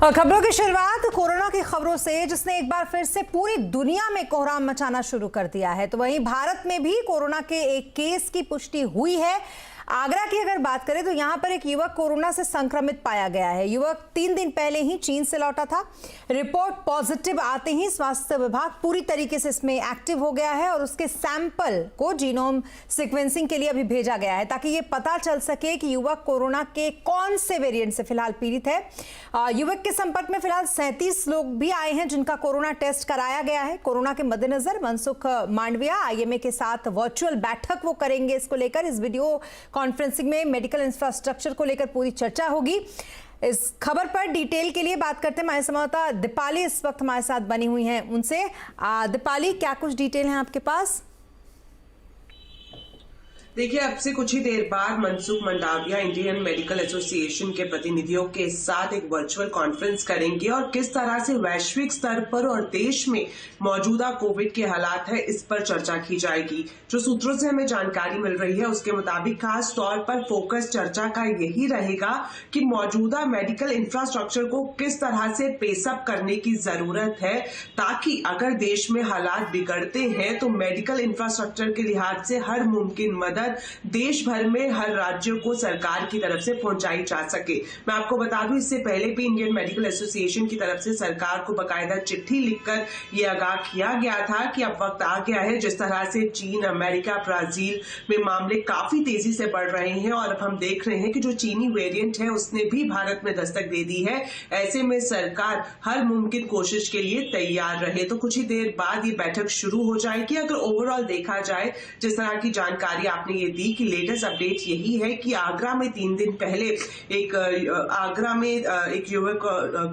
और खबरों की शुरुआत कोरोना की खबरों से, जिसने एक बार फिर से पूरी दुनिया में कोहराम मचाना शुरू कर दिया है। तो वहीं भारत में भी कोरोना के एक केस की पुष्टि हुई है। आगरा की अगर बात करें तो यहां पर एक युवक कोरोना से संक्रमित पाया गया है। युवक 3 दिन पहले ही चीन से लौटा था। रिपोर्ट पॉजिटिव आते ही स्वास्थ्य विभाग पूरी तरीके से इसमें एक्टिव हो गया है और उसके सैंपल को जीनोम सीक्वेंसिंग के लिए अभी भेजा गया है, ताकि ये पता चल सके कि युवक कोरोना के कौन से वेरिएंट से फिलहाल पीड़ित है। युवक के संपर्क में फिलहाल 37 लोग भी आए हैं जिनका कोरोना टेस्ट कराया गया है। कोरोना के मद्देनजर मनसुख मांडविया आईएमए के साथ वर्चुअल बैठक वो करेंगे। इसको लेकर इस वीडियो कॉन्फ्रेंसिंग में मेडिकल इंफ्रास्ट्रक्चर को लेकर पूरी चर्चा होगी। इस खबर पर डिटेल के लिए बात करते हैं। हमारे संवाददाता दीपाली इस वक्त हमारे साथ बनी हुई हैं उनसे। दीपाली, क्या कुछ डिटेल है आपके पास? देखिए, अब से कुछ ही देर बाद Mansukh Mandaviya Indian medical association के प्रतिनिधियों के साथ एक वर्चुअल कॉन्फ्रेंस करेंगे और किस तरह से वैश्विक स्तर पर और देश में मौजूदा कोविड के हालात है, इस पर चर्चा की जाएगी। जो सूत्रों से हमें जानकारी मिल रही है उसके मुताबिक खास तौर पर फोकस चर्चा का यही रहेगा कि मौजूदा मेडिकल इंफ्रास्ट्रक्चर को किस तरह से पेसअप करने की जरूरत है, ताकि अगर देश में हालात बिगड़ते हैं तो मेडिकल इंफ्रास्ट्रक्चर के लिहाज से हर मुमकिन मदद देश भर में हर राज्यों को सरकार की तरफ से पहुंचाई जा सके। मैं आपको बता दूं, इससे पहले भी इंडियन मेडिकल एसोसिएशन की तरफ से सरकार को बकायदा चिट्ठी लिखकर यह आगाह किया गया था कि अब वक्त आ गया है। जिस तरह से चीन, अमेरिका, ब्राजील में मामले काफी तेजी से बढ़ रहे हैं और अब हम देख रहे हैं कि जो चीनी वेरिएंट है उसने भी भारत में दस्तक दे दी है। ऐसे में सरकार हर मुमकिन कोशिश के लिए तैयार रहे। तो कुछ ही देर बाद ये बैठक शुरू हो जाएगी। अगर ओवरऑल देखा जाए, जिस तरह की जानकारी आपने ये दी कि लेटेस्ट अपडेट यही है कि आगरा में 3 दिन पहले एक युवक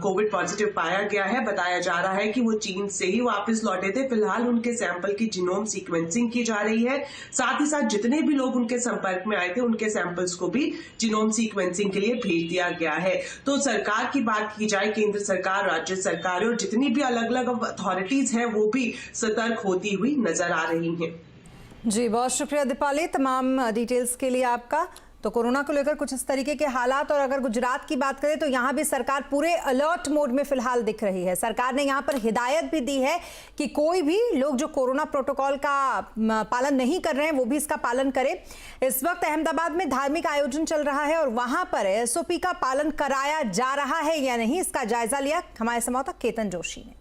कोविड पॉजिटिव पाया गया है। बताया जा रहा है कि वो चीन से ही वापस लौटे थे। फिलहाल उनके सैंपल की जीनोम सीक्वेंसिंग की जा रही है। साथ ही साथ जितने भी लोग उनके संपर्क में आए थे उनके सैंपल्स को भी जीनोम सीक्वेंसिंग के लिए भेज दिया गया है। तो सरकार की बात की जाए, केंद्र सरकार, राज्य सरकार और जितनी भी अलग अलग अथॉरिटीज हैं वो भी सतर्क होती हुई नजर आ रही हैं। जी, बहुत शुक्रिया दीपाली तमाम डिटेल्स के लिए आपका। तो कोरोना को लेकर कुछ इस तरीके के हालात। और अगर गुजरात की बात करें तो यहाँ भी सरकार पूरे अलर्ट मोड में फिलहाल दिख रही है। सरकार ने यहाँ पर हिदायत भी दी है कि कोई भी लोग जो कोरोना प्रोटोकॉल का पालन नहीं कर रहे हैं वो भी इसका पालन करें। इस वक्त अहमदाबाद में धार्मिक आयोजन चल रहा है और वहां पर एसओपी का पालन कराया जा रहा है या नहीं, इसका जायजा लिया हमारे संवाददाता केतन जोशी ने।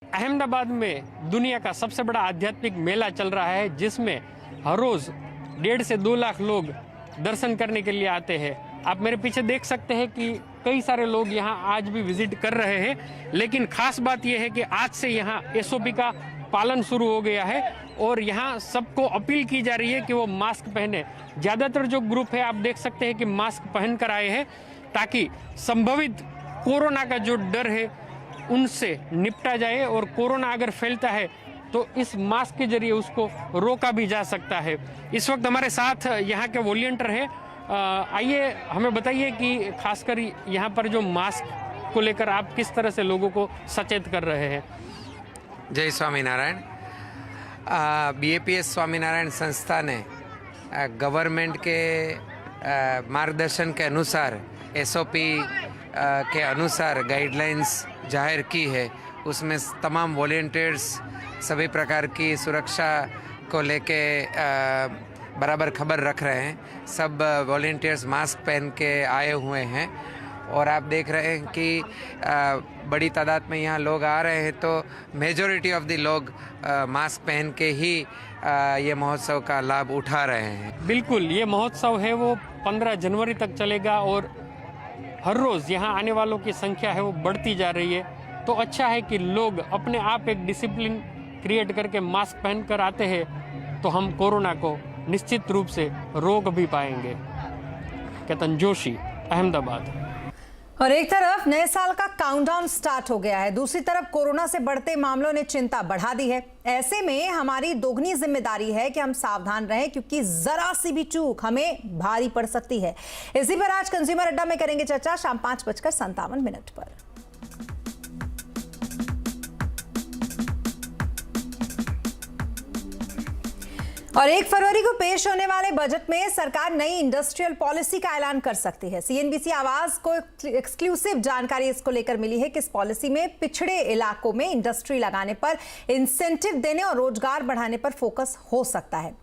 अहमदाबाद में दुनिया का सबसे बड़ा आध्यात्मिक मेला चल रहा है, जिसमें हर रोज 1.5 से 2 लाख लोग दर्शन करने के लिए आते हैं। आप मेरे पीछे देख सकते हैं कि कई सारे लोग यहाँ आज भी विजिट कर रहे हैं। लेकिन खास बात यह है कि आज से यहाँ एसओपी का पालन शुरू हो गया है और यहाँ सबको अपील की जा रही है कि वो मास्क पहने। ज़्यादातर जो ग्रुप है आप देख सकते हैं कि मास्क पहन कर आए हैं, ताकि संभवित कोरोना का जो डर है उनसे निपटा जाए और कोरोना अगर फैलता है तो इस मास्क के जरिए उसको रोका भी जा सकता है। इस वक्त हमारे साथ यहाँ के वॉलंटियर है। आइए हमें बताइए कि खासकर यहाँ पर जो मास्क को लेकर आप किस तरह से लोगों को सचेत कर रहे हैं। जय स्वामीनारायण। बीएपीएस स्वामीनारायण संस्था ने गवर्नमेंट के मार्गदर्शन के अनुसार एसओपी के अनुसार गाइडलाइंस जाहिर की है। उसमें तमाम वॉलंटियर्स सभी प्रकार की सुरक्षा को लेके बराबर खबर रख रहे हैं। सब वॉलंटियर्स मास्क पहन के आए हुए हैं और आप देख रहे हैं कि बड़ी तादाद में यहाँ लोग आ रहे हैं। तो मेजॉरिटी ऑफ द लोग मास्क पहन के ही ये महोत्सव का लाभ उठा रहे हैं। बिल्कुल, ये महोत्सव है वो 15 जनवरी तक चलेगा और हर रोज़ यहाँ आने वालों की संख्या है वो बढ़ती जा रही है। तो अच्छा है कि लोग अपने आप एक डिसिप्लिन क्रिएट करके मास्क पहन कर आते हैं, तो हम कोरोना को निश्चित रूप से रोक भी पाएंगे। केतन जोशी, अहमदाबाद। और एक तरफ नए साल का काउंटडाउन स्टार्ट हो गया है, दूसरी तरफ कोरोना से बढ़ते मामलों ने चिंता बढ़ा दी है। ऐसे में हमारी दोगुनी जिम्मेदारी है कि हम सावधान रहें, क्योंकि जरा सी भी चूक हमें भारी पड़ सकती है। इसी पर आज कंज्यूमर अड्डा में करेंगे चर्चा शाम 5:57 पर। और 1 फरवरी को पेश होने वाले बजट में सरकार नई इंडस्ट्रियल पॉलिसी का ऐलान कर सकती है। सीएनबीसी आवाज को एक्सक्लूसिव जानकारी इसको लेकर मिली है कि इस पॉलिसी में पिछड़े इलाकों में इंडस्ट्री लगाने पर इंसेंटिव देने और रोजगार बढ़ाने पर फोकस हो सकता है।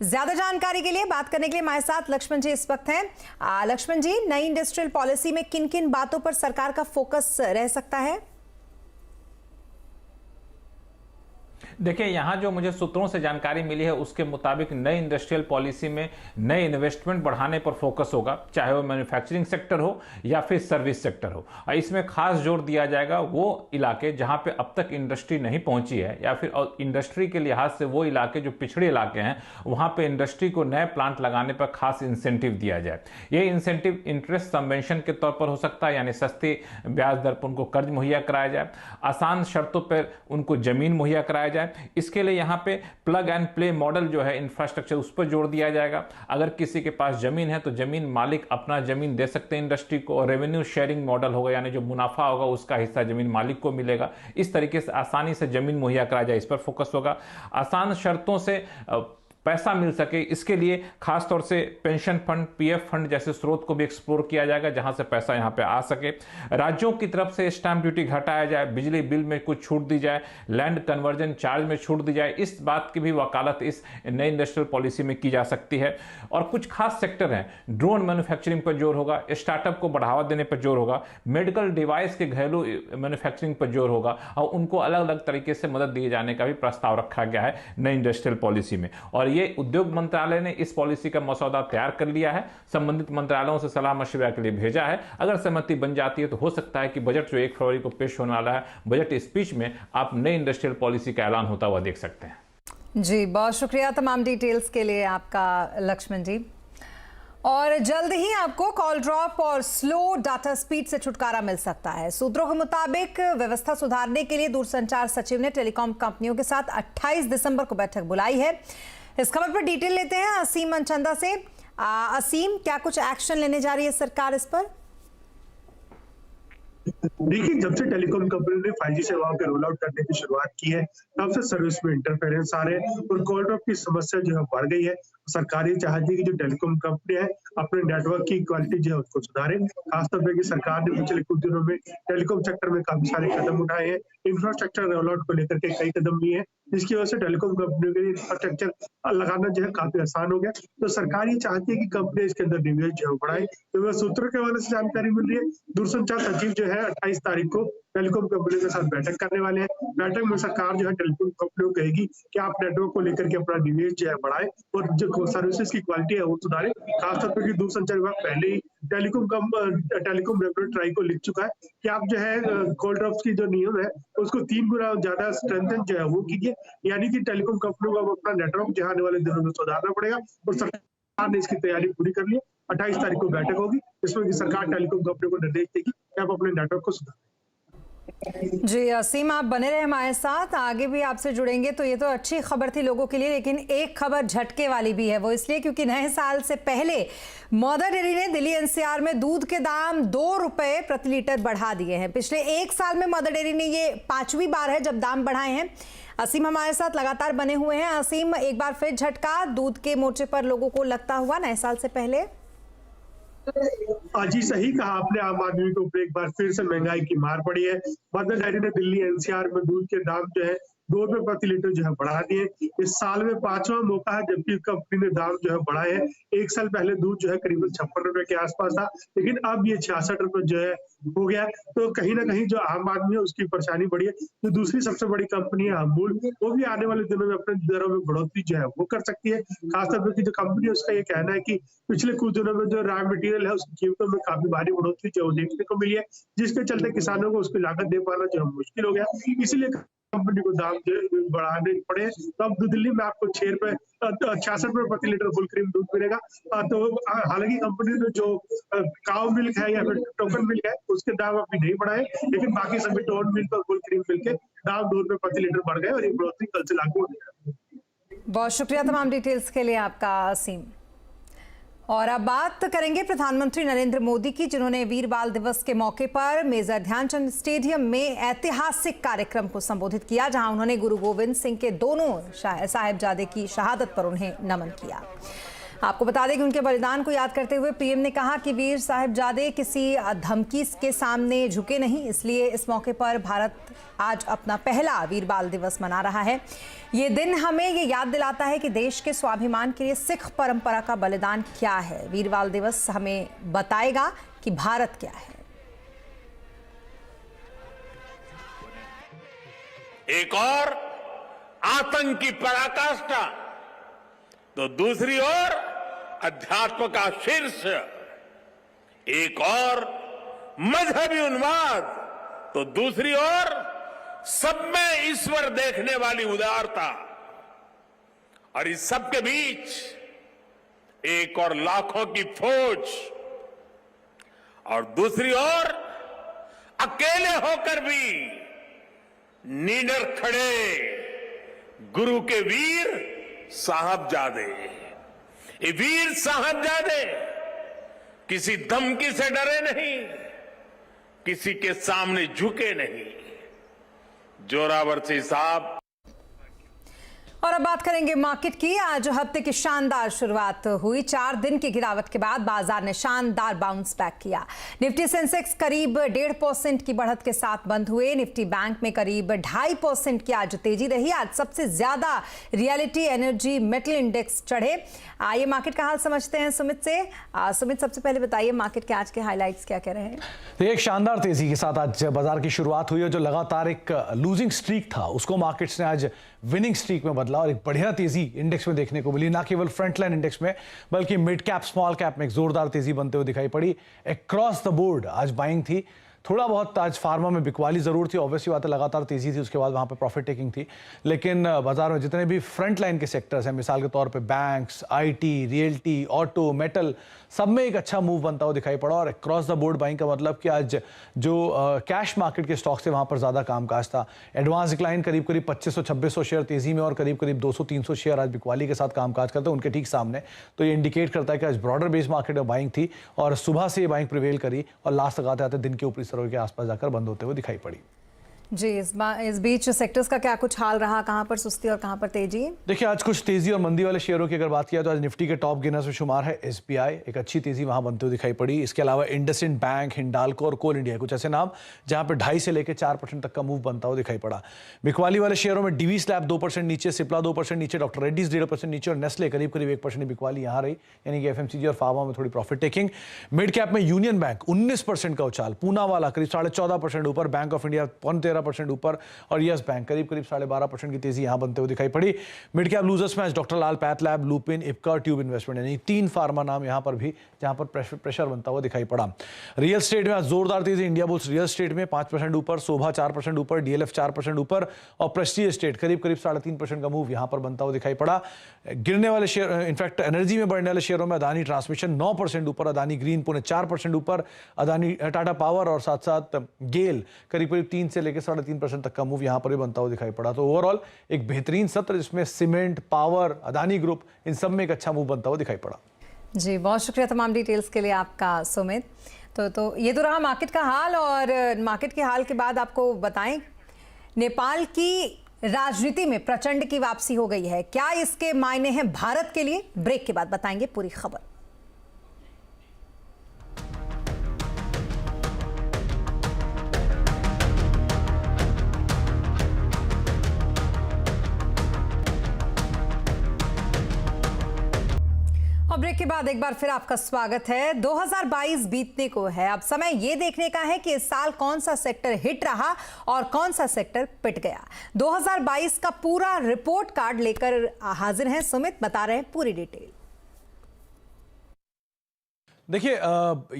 ज्यादा जानकारी के लिए बात करने के लिए हमारे साथ लक्ष्मण जी इस वक्त हैं। लक्ष्मण जी, नई इंडस्ट्रियल पॉलिसी में किन किन बातों पर सरकार का फोकस रह सकता है? देखिए, यहाँ जो मुझे सूत्रों से जानकारी मिली है उसके मुताबिक नई इंडस्ट्रियल पॉलिसी में नए इन्वेस्टमेंट बढ़ाने पर फोकस होगा, चाहे वो मैन्युफैक्चरिंग सेक्टर हो या फिर सर्विस सेक्टर हो। और इसमें खास जोर दिया जाएगा वो इलाके जहाँ पे अब तक इंडस्ट्री नहीं पहुंची है, या फिर इंडस्ट्री के लिहाज से वो इलाके जो पिछड़े इलाके हैं वहाँ पे इंडस्ट्री को नए प्लांट लगाने पर खास इंसेंटिव दिया जाए। ये इंसेंटिव इंटरेस्ट सबवेंशन के तौर पर हो सकता है, यानी सस्ती ब्याज दर पर उनको कर्ज मुहैया कराया जाए, आसान शर्तों पर उनको जमीन मुहैया कराया जाए। इसके लिए यहाँ पे प्लग एंड प्ले मॉडल जो है इंफ्रास्ट्रक्चर, उस पर जोर दिया जाएगा। अगर किसी के पास जमीन है तो जमीन मालिक अपना जमीन दे सकते हैं इंडस्ट्री को, और रेवेन्यू शेयरिंग मॉडल होगा, यानी जो मुनाफा होगा उसका हिस्सा जमीन मालिक को मिलेगा। इस तरीके से आसानी से जमीन मुहैया कराया जाए, इस पर फोकस होगा। आसान शर्तों से पैसा मिल सके, इसके लिए खासतौर से पेंशन फंड, पीएफ फंड जैसे स्रोत को भी एक्सप्लोर किया जाएगा जहां से पैसा यहां पे आ सके। राज्यों की तरफ से स्टैंप ड्यूटी घटाया जाए, बिजली बिल में कुछ छूट दी जाए, लैंड कन्वर्जन चार्ज में छूट दी जाए। इस बात की भी वकालत इस नई इंडस्ट्रियल पॉलिसी में की जा सकती है। और कुछ खास सेक्टर हैं, ड्रोन मैन्युफैक्चरिंग पर जोर होगा, स्टार्टअप को बढ़ावा देने पर जोर होगा, मेडिकल डिवाइस के घरेलू मैन्युफैक्चरिंग पर जोर होगा, और उनको अलग अलग तरीके से मदद दिए जाने का भी प्रस्ताव रखा गया है नई इंडस्ट्रियल पॉलिसी में। और ये उद्योग मंत्रालय ने इस पॉलिसी का मसौदा तैयार कर लिया है, संबंधित मंत्रालयों से सलाह मशवरा के लिए भेजा है। अगर सहमति बन जाती है तो हो सकता है कि बजट जो 1 फरवरी को पेश होने वाला है, बजट स्पीच में आप नई इंडस्ट्रियल पॉलिसी का ऐलान होता हुआ देख सकते हैं। जी, बहुत शुक्रिया तमाम डिटेल्स के लिए आपका लक्ष्मण जी। और जल्द ही आपको कॉल ड्रॉप और स्लो डाटा स्पीड से छुटकारा मिल सकता है। सूत्रों के मुताबिक व्यवस्था सुधारने के लिए दूरसंचार सचिव ने टेलीकॉम कंपनियों के साथ 28 दिसंबर को बैठक बुलाई है। इस खबर पर डिटेल लेते हैं असीम मनचंदा से। असीम, क्या कुछ एक्शन लेने जा रही है सरकार इस पर? देखिए, जब से टेलीकॉम कंपनी ने 5G सेवाओं के रोल आउट करने की शुरुआत की है, तब से सर्विस में इंटरफेरेंस आ रहे हैं और कॉल ड्रॉप की समस्या जो है बढ़ गई है। सरकार ये चाहती है कि जो टेलीकॉम कंपनी है अपने नेटवर्क की क्वालिटी जो है उसको सुधारे। खासतौर पर कि सरकार ने पिछले कुछ दिनों में टेलीकॉम सेक्टर में काफी सारे कदम उठाए हैं, इंफ्रास्ट्रक्चर रोल आउट को लेकर के कई कदम लिए हैं, जिसकी वजह से टेलीकॉम कंपनियों के लिए इंफ्रास्ट्रक्चर लगाना जो है काफी आसान हो गया। तो सरकार ये चाहती है कि कंपनी इसके अंदर निवेश जो है बढ़ाए। तो वह सूत्रों के हवाले से जानकारी मिल रही है, दूरसंचार सचिव जो है 28 तारीख को टेलीकॉम कंपनियों के साथ बैठक करने वाले हैं। बैठक में सरकार जो है टेलीकॉम कंपनियों को कहेगी कि आप नेटवर्क को लेकर के अपना निवेश जो है बढ़ाए और जो सर्विसेज की क्वालिटी है वो सुधारे। खासतौर पर कि दूरसंचार विभाग पहले ही टेलीकॉम रेगुलेटरी ट्राई को लिख चुका है कि आप जो है कॉल ड्रॉप्स की जो नियम है उसको 3 गुना ज्यादा स्ट्रेंथन जो है वो कीजिए, यानी कि टेलीकॉम कंपनियों को अपना नेटवर्क जो आने वाले दिनों में सुधारना पड़ेगा। और सरकार ने इसकी तैयारी पूरी कर ली है। 28 तारीख को बैठक होगी, इसमें कि सरकार टेलीकॉम कंपनियों को निर्देश देगी कि आप अपने नेटवर्क को सुधारें। जी असीम, आप बने रहे हमारे साथ, आगे भी आपसे जुड़ेंगे। तो ये तो अच्छी खबर थी लोगों के लिए, लेकिन एक खबर झटके वाली भी है। वो इसलिए क्योंकि नए साल से पहले मदर डेयरी ने दिल्ली एनसीआर में दूध के दाम 2 रुपए प्रति लीटर बढ़ा दिए हैं। पिछले 1 साल में मदर डेयरी ने ये 5वीं बार है जब दाम बढ़ाए हैं। असीम हमारे साथ लगातार बने हुए हैं। असीम, एक बार फिर झटका दूध के मोर्चे पर लोगों को लगता हुआ नए साल से पहले? जी, सही कहा आपने। आम आदमी के ऊपर एक बार फिर से महंगाई की मार पड़ी है। मदर डेयरी ने दिल्ली एनसीआर में दूध के दाम जो है 2 रुपए प्रति लीटर जो है बढ़ा दिए। इस साल में 5वां मौका है जबकि कंपनी ने दाम जो है बढ़ाए हैं। 1 साल पहले दूध जो है करीबन 56 रुपए के आसपास था, लेकिन अब ये 66 रुपए जो है हो गया। तो कहीं ना कहीं जो आम आदमी है उसकी परेशानी बढ़ी है। जो दूसरी सबसे बड़ी कंपनी है अमूल, वो भी आने वाले दिनों में अपने दरों में बढ़ोतरी जो है वो कर सकती है। खासतौर पर की जो कंपनी है उसका ये कहना है कि पिछले कुछ दिनों में जो रॉ मटेरियल है उसकी कीमतों में काफी भारी बढ़ोतरी जो देखने को मिली है, जिसके चलते किसानों को उसकी लागत दे पाना जो है मुश्किल हो गया। इसीलिए कंपनी को दाम बढ़ाने पड़े। तो अब दिल्ली में आपको 66 रुपए प्रति लीटर फुल क्रीम दूध मिलेगा। तो हालांकि कंपनी ने जो काउ मिल्क है या फिर टोकन मिल्क है उसके दाम अभी नहीं बढ़ाए, लेकिन बाकी सभी टोन मिल्क और फुल क्रीम मिल्क के दाम 2 रुपए प्रति लीटर बढ़ गए और ये बढ़ोतरी कल से लागू हो गई। बहुत शुक्रिया तमाम डिटेल्स के लिए आपका असीम। और अब बात करेंगे प्रधानमंत्री नरेंद्र मोदी की, जिन्होंने वीर बाल दिवस के मौके पर मेजर ध्यानचंद स्टेडियम में ऐतिहासिक कार्यक्रम को संबोधित किया, जहां उन्होंने गुरु गोविंद सिंह के दोनों साहिबजादे की शहादत पर उन्हें नमन किया। आपको बता दें कि उनके बलिदान को याद करते हुए पीएम ने कहा कि वीर साहिबजादे किसी धमकी के सामने झुके नहीं, इसलिए इस मौके पर भारत आज अपना पहला वीर बाल दिवस मना रहा है। ये दिन हमें ये याद दिलाता है कि देश के स्वाभिमान के लिए सिख परंपरा का बलिदान क्या है। वीर बाल दिवस हमें बताएगा कि भारत क्या है। एक और आतंक की पराकाष्ठा तो दूसरी ओर अध्यात्म का शीर्ष, एक और मजहबी उन्माद तो दूसरी ओर सब में ईश्वर देखने वाली उदारता, और इस सब के बीच एक और लाखों की फौज, और दूसरी ओर अकेले होकर भी निडर खड़े गुरु के वीर साहबजादे। ये वीर साहबजादे किसी धमकी से डरे नहीं, किसी के सामने झुके नहीं। जोरावर सिंह साहब। और अब बात करेंगे मार्केट की। आज हफ्ते की शानदार शुरुआत हुई। 4 दिन की गिरावट के बाद बाजार ने शानदार बाउंस बैक किया। निफ्टी सेंसेक्स करीब 1.5% की बढ़त के साथ बंद हुए। निफ्टी बैंक में करीब 2.5% की आज तेजी रही। आज सबसे ज्यादा रियलिटी, एनर्जी, मेटल इंडेक्स चढ़े। आइए मार्केट का हाल समझते हैं सुमित से। सुमित, सबसे पहले बताइए मार्केट के आज के हाईलाइट्स क्या कह रहे हैं? एक शानदार तेजी के साथ आज बाजार की शुरुआत हुई है। जो लगातार एक लूजिंग स्ट्रीक था उसको मार्केट्स ने आज विनिंग स्ट्रीक में बदला और एक बढ़िया तेजी इंडेक्स में देखने को मिली। ना केवल फ्रंटलाइन इंडेक्स में बल्कि मिड कैप, स्मॉल कैप में एक जोरदार तेजी बनते हुए दिखाई पड़ी। अक्रॉस द बोर्ड आज बाइंग थी। थोड़ा बहुत आज फार्मा में बिकवाली जरूर थी, ऑब्वियसली बात है, लगातार तेजी थी, उसके बाद वहां पे प्रॉफिट टेकिंग थी। लेकिन बाजार में जितने भी फ्रंट लाइन के सेक्टर्स हैं, मिसाल के तौर पे banks, IT, realty, auto, metal, सब में एक अच्छा मूव बनता हुआ दिखाई पड़ा। और क्रॉस द बोर्ड बाइंग का मतलब कि आज जो कैश मार्केट के स्टॉक्स थे वहां पर ज्यादा कामकाज था। एडवांस डिक्लाइन करीब 2500-2600 शेयर तेजी में और करीब 200-300 शेयर आज बिकवाली के साथ कामकाज करते हैं उनके ठीक सामने। तो ये इंडिकेट करता है कि आज ब्रॉडर बेस मार्केट में बाइंग थी और सुबह से ये बाइंग प्रिवेल करी और लास्ट तक आते आते दिन के ऊपरी स्तरों के आसपास जाकर बंद होते हुए दिखाई पड़ी। जी, इस बीच सेक्टर्स का क्या कुछ हाल रहा? कहां पर सुस्ती और कहां पर तेजी? देखिए, आज कुछ तेजी और मंदी वाले शेयरों की अगर बात किया तो आज निफ्टी के टॉप गेनर्स में शुमार है एसबीआई। एक अच्छी तेजी वहां बनते हुए दिखाई पड़ी। इसके अलावा इंडसइंड बैंक, हिंडाल्को और कोल इंडिया, कुछ ऐसे नाम जहां पर 2.5 से लेकर 4% तक का मूव बनता हुआ दिखाई पड़ा। बिकवाली वाले शेयरों में डीवी स्लैब 2% नीचे, सिप्ला 2% नीचे, डॉक्टर रेड्डीज 1.5% नीचे और नेस्ले करीब 1% बिकवाली यहां रही, यानी कि एफएमसीजी और फार्मा में थोड़ी प्रॉफिट टेकिंग। मिड कैप में यूनियन बैंक 19% का उछाल, पूनावाला करीब 14.5% ऊपर, बैंक ऑफ इंडिया 13% ऊपर और यस बैंक करीब 12.5% की तेजी यहां बनते हुए दिखाई पड़ी। मिड कैप लूजर्स में आज डॉक्टर लाल पैथ लैब, लुपिन, इप्का और ट्यूब इन्वेस्टमेंट, यानी 3 फार्मा नाम यहां पर भी जहां पर प्रेशर बनता हुआ दिखाई पड़ा। रियल स्टेट में आज जोरदार तेजी। इंडिया बुल्स रियल स्टेट में 5% ऊपर, शोभा 4% ऊपर, डीएलएफ 4% ऊपर और प्रेस्टीज स्टेट करीब 3.5% का मूव यहां पर बनता हुआ दिखाई पड़ा। गिरने वाले शेयर, इनफैक्ट एनर्जी में बढ़ने वाले शेयरों में अदानी ट्रांसमिशन 9% ऊपर, अदानी ग्रीन पुणे 4% ऊपर, अदानी टाटा पावर और साथ साथ गेल करीब 3 से लेकर 3.5% तक का मूव यहां पर भी बनता हुआ दिखाई पड़ा। तो ओवरऑल एक बेहतरीन सत्र जिसमें सीमेंट, पावर, अदानी ग्रुप, इन सब में एक अच्छा मूव बनता हुआ दिखाई पड़ा। जी, बहुत शुक्रिया तमाम डिटेल्स के लिए आपका सुमित। तो ये तो रहा मार्केट का हाल। और मार्केट के हाल के बाद आपको बताएं, नेपाल की राजनीति में प्रचंड की वापसी हो गई है। क्या इसके मायने हैं भारत के लिए? ब्रेक के बाद बताएंगे पूरी खबर। और ब्रेक के बाद एक बार फिर आपका स्वागत है। 2022 बीतने को है। अब समय ये देखने का है कि इस साल कौन सा सेक्टर हिट रहा और कौन सा सेक्टर पिट गया। 2022 का पूरा रिपोर्ट कार्ड लेकर हाजिर हैं सुमित, बता रहे हैं पूरी डिटेल। देखिए,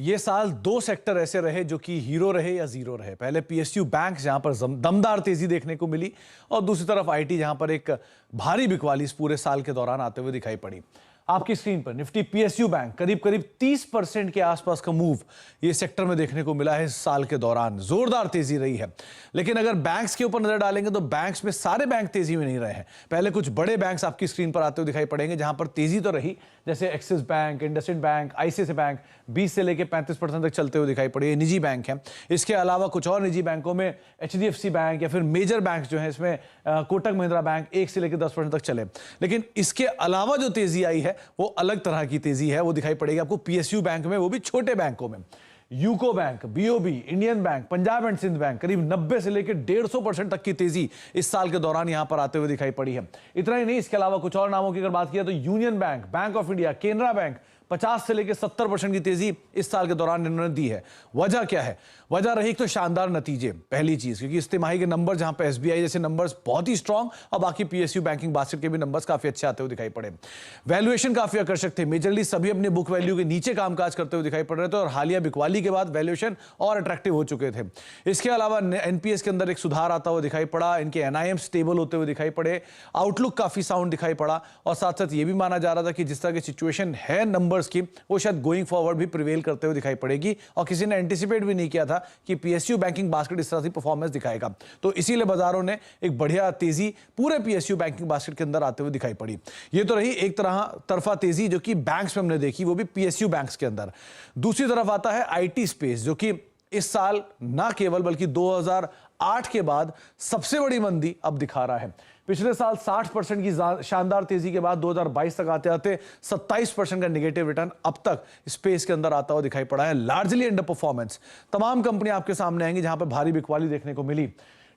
ये साल 2 सेक्टर ऐसे रहे जो कि हीरो रहे या जीरो रहे। पहले पीएसयू बैंक जहां पर दमदार तेजी देखने को मिली और दूसरी तरफ आईटी जहां पर एक भारी बिकवाली इस पूरे साल के दौरान आते हुए दिखाई पड़ी। आपकी स्क्रीन पर निफ्टी पीएसयू बैंक करीब 30% के आसपास का मूव ये सेक्टर में देखने को मिला है इस साल के दौरान। जोरदार तेजी रही है। लेकिन अगर बैंक्स के ऊपर नजर डालेंगे तो बैंक्स में सारे बैंक तेजी में नहीं रहे हैं। पहले कुछ बड़े बैंक्स आपकी स्क्रीन पर आते हुए दिखाई पड़ेंगे जहां पर तेजी तो रही, जैसे axis bank, IndusInd bank, ICICI bank 20 से लेकर 35% तक चलते हुए दिखाई पड़े। ये निजी बैंक हैं। इसके अलावा कुछ और निजी बैंकों में एचडीएफसी बैंक या फिर मेजर बैंक जो है इसमें कोटक महिंद्रा बैंक 1 से लेकर 10% तक चले। लेकिन इसके अलावा जो तेजी आई है वो अलग तरह की तेजी है। वो दिखाई पड़ेगी आपको पीएसयू बैंक में, वो भी छोटे बैंकों में। UCO bank, BOB, Indian bank, Punjab and Sind bank करीब 90 से लेकर 150% तक की तेजी इस साल के दौरान यहां पर आते हुए दिखाई पड़ी है। इतना ही नहीं, इसके अलावा कुछ और नामों की अगर बात किया तो union bank, bank of India, Canara bank 50 से लेकर 70% की तेजी इस साल के दौरान इन्होंने दी है। वजह क्या है? वजह रही एक तो शानदार नतीजे, पहली चीज, क्योंकि इस तिमाही के नंबर जहां पे एसबीआई जैसे नंबर्स बहुत ही स्ट्रांग और बाकी पीएसयू बैंकिंग बास्केट के भी नंबर्स काफी अच्छे आते हुए दिखाई पड़े। वैल्यूएशन काफी आकर्षक थे। मेजरली सभी अपने बुक वैल्यू के नीचे कामकाज करते हुए दिखाई पड़ रहे थे और हालिया बिकवाली के बाद वैल्यूएशन और अट्रैक्टिव हो चुके थे। इसके अलावा एनपीएस के अंदर एक सुधार आता हुआ दिखाई पड़ा। इनके एनआईएम स्टेबल होते हुए दिखाई पड़े। आउटलुक काफी साउंड दिखाई पड़ा और साथ साथ ये भी माना जा रहा था कि जिस तरह की सिचुएशन है नंबर्स की, वो शायद गोइंग फॉरवर्ड भी प्रिवेल करते हुए दिखाई पड़ेगी। और किसी ने एंटिसिपेट भी नहीं किया था कि पीएसयू बैंकिंग बास्केट इस तरह से परफॉर्मेंस दिखाएगा। तो इसीलिए बाजारों ने एक बढ़िया तेजी पूरे पीएसयू बैंकिंग बास्केट के अंदर आते हुए दिखाई पड़ी। ये तो रही एक तरफा तेजी जो कि बैंक्स में हमने देखी, वो भी पीएसयू बैंक्स के अंदर। दूसरी तरफ आता है आईटी स्पेस, जो कि इस साल ना केवल बल्कि 2008 के बाद सबसे बड़ी मंदी अब दिखा रहा है। पिछले साल 60% की शानदार तेजी के बाद 2022 तक आते आते 27% का नेगेटिव रिटर्न अब तक स्पेस के अंदर आता हुआ दिखाई पड़ा है। Largely under performance. तमाम कंपनियां आपके सामने आएंगी जहां पर भारी बिकवाली देखने को मिली।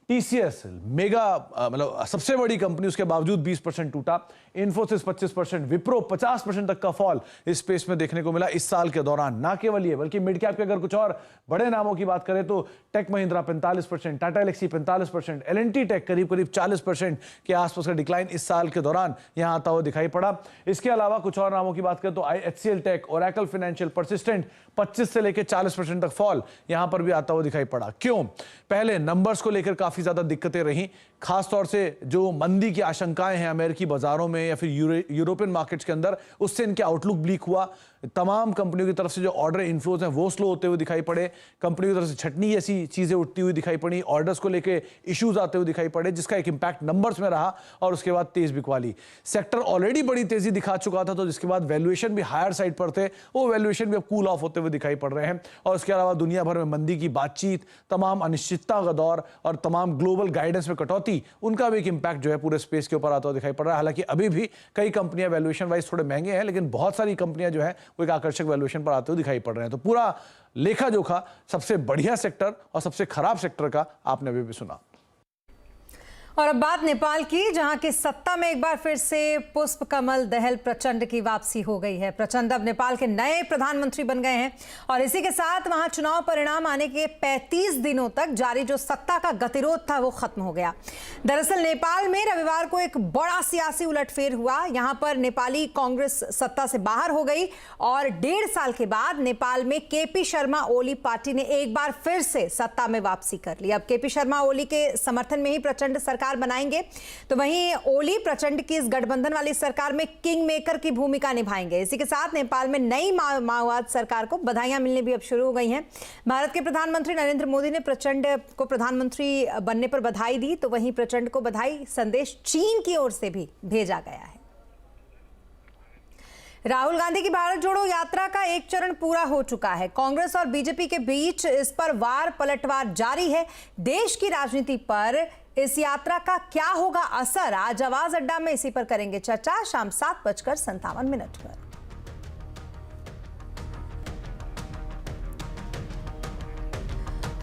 टीसीएस मेगा मतलब सबसे बड़ी कंपनी, उसके बावजूद 20% टूटा। इन्फोसिस 25%, विप्रो 50% तक का फॉल इस स्पेस में देखने को मिला इस साल के दौरान। ना केवल ये, बल्कि मिड कैप के अगर कुछ और बड़े नामों की बात करें तो tech Mahindra 45%, Tata Elxsi 45%, L and T tech करीब 40% के आसपास का डिक्लाइन इस साल के दौरान यहां आता हुआ दिखाई पड़ा। इसके अलावा कुछ और नामों की बात करें तो HCL tech, Oracle financial, persistent 25 से लेकर 40% तक फॉल यहां पर भी आता हुआ दिखाई पड़ा। क्यों? पहले नंबर्स को लेकर काफी ज्यादा दिक्कतें रही, खासतौर से जो मंदी की आशंकाएं हैं अमेरिकी बाजारों में या फिर यूरोपियन मार्केट्स के अंदर, उससे इनके आउटलुक ब्लीक हुआ। तमाम कंपनियों की तरफ से जो ऑर्डर इनफ्लोज हैं वो स्लो होते हुए दिखाई पड़े। कंपनियों की तरफ से छटनी जैसी चीजें उठती हुई दिखाई पड़ी। ऑर्डर्स को लेकर इश्यूज आते हुए दिखाई पड़े, जिसका एक इंपैक्ट नंबर्स में रहा। और उसके बाद तेज बिकवाली। सेक्टर ऑलरेडी बड़ी तेजी दिखा चुका था, तो जिसके बाद वैल्यूएशन भी हायर साइड पर थे, वो वैल्यूएशन भी अब कूल ऑफ होते हुए दिखाई पड़ रहे हैं। और उसके अलावा दुनिया भर में मंदी की बातचीत, तमाम अनिश्चितता का दौर और तमाम ग्लोबल गाइडेंस में कटौती, उनका भी एक इंपैक्ट जो है पूरे स्पेस के ऊपर आता हुआ दिखाई पड़ रहा है। हालांकि अभी भी कई कंपनियां वैल्यूएशन वाइज थोड़े महंगे हैं, लेकिन बहुत सारी कंपनियां जो है वो एक आकर्षक वैल्यूएशन पर आते हुए दिखाई पड़ रहे हैं। तो पूरा लेखा जोखा सबसे बढ़िया सेक्टर और सबसे खराब सेक्टर का आपने अभी भी सुना। और अब बात नेपाल की, जहां की सत्ता में एक बार फिर से पुष्प कमल दहल प्रचंड की वापसी हो गई है। प्रचंड अब नेपाल के नए प्रधानमंत्री बन गए हैं और इसी के साथ वहां चुनाव परिणाम आने के 35 दिनों तक जारी जो सत्ता का गतिरोध था वो खत्म हो गया। दरअसल नेपाल में रविवार को एक बड़ा सियासी उलटफेर हुआ। यहां पर नेपाली कांग्रेस सत्ता से बाहर हो गई और 1.5 साल के बाद नेपाल में केपी शर्मा ओली पार्टी ने एक बार फिर से सत्ता में वापसी कर ली। अब केपी शर्मा ओली के समर्थन में ही प्रचंड सरकार बनाएंगे, तो वहीं ओली प्रचंड की इस गठबंधन वाली सरकार में किंग मेकर की भूमिका निभाएंगे। इसी के साथ नेपाल में नई माओवाद सरकार को बधाइयां मिलने भी अब शुरू हो गई हैं। भारत के प्रधानमंत्री नरेंद्र मोदी ने प्रचंड को प्रधानमंत्री बनने पर बधाई दी, तो वहीं प्रचंड को बधाई संदेश चीन की ओर से भी भेजा गया है। राहुल गांधी की भारत जोड़ो यात्रा का एक चरण पूरा हो चुका है। कांग्रेस और बीजेपी के बीच इस पर वार पलटवार जारी है। देश की राजनीति पर इस यात्रा का क्या होगा असर, आज आवाज अड्डा में इसी पर करेंगे चर्चा शाम 7:57 पर।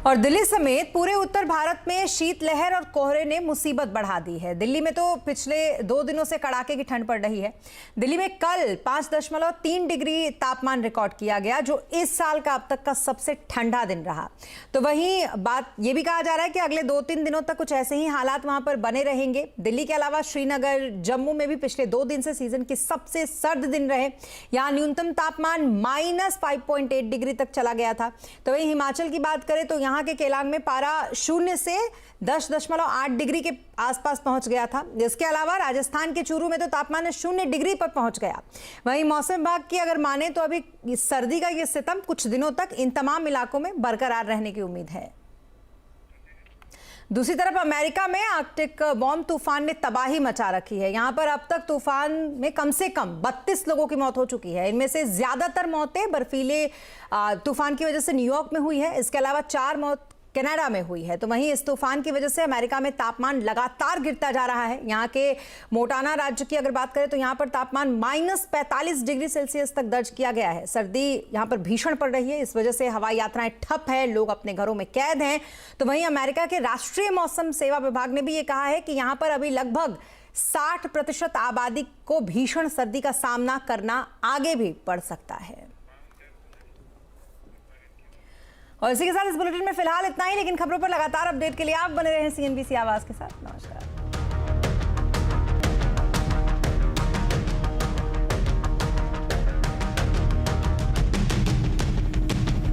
और दिल्ली समेत पूरे उत्तर भारत में शीतलहर और कोहरे ने मुसीबत बढ़ा दी है। दिल्ली में तो पिछले 2 दिनों से कड़ाके की ठंड पड़ रही है। दिल्ली में कल 5.3 डिग्री तापमान रिकॉर्ड किया गया, जो इस साल का अब तक का सबसे ठंडा दिन रहा। तो वहीं बात यह भी कहा जा रहा है कि अगले 2-3 दिनों तक कुछ ऐसे ही हालात वहां पर बने रहेंगे। दिल्ली के अलावा श्रीनगर, जम्मू में भी पिछले 2 दिन से सीजन के सबसे सर्द दिन रहे। यहां न्यूनतम तापमान -5.8 डिग्री तक चला गया था। तो वहीं हिमाचल की बात करें तो यहाँ के केलांग में पारा 0 से 10.8 डिग्री के आसपास पहुंच गया था। इसके अलावा राजस्थान के चूरू में तो तापमान 0 डिग्री पर पहुंच गया। वहीं मौसम विभाग की अगर माने तो अभी सर्दी का ये सितम कुछ दिनों तक इन तमाम इलाकों में बरकरार रहने की उम्मीद है। दूसरी तरफ अमेरिका में आर्कटिक बॉम्ब तूफान ने तबाही मचा रखी है। यहां पर अब तक तूफान में कम से कम 32 लोगों की मौत हो चुकी है। इनमें से ज्यादातर मौतें बर्फीले तूफान की वजह से न्यूयॉर्क में हुई है। इसके अलावा 4 मौत कनाडा में हुई है। तो वहीं इस तूफान की वजह से अमेरिका में तापमान लगातार गिरता जा रहा है। यहाँ के मोटाना राज्य की अगर बात करें तो यहाँ पर तापमान -45 डिग्री सेल्सियस तक दर्ज किया गया है। सर्दी यहाँ पर भीषण पड़ रही है। इस वजह से हवाई यात्राएं ठप है, लोग अपने घरों में कैद हैं। तो वहीं अमेरिका के राष्ट्रीय मौसम सेवा विभाग ने भी ये कहा है कि यहाँ पर अभी लगभग 60% आबादी को भीषण सर्दी का सामना करना आगे भी पड़ सकता है। और इसी के साथ इस बुलेटिन में फिलहाल इतना ही, लेकिन खबरों पर लगातार अपडेट के लिए आप बने रहें CNBC आवाज के साथ। नमस्कार।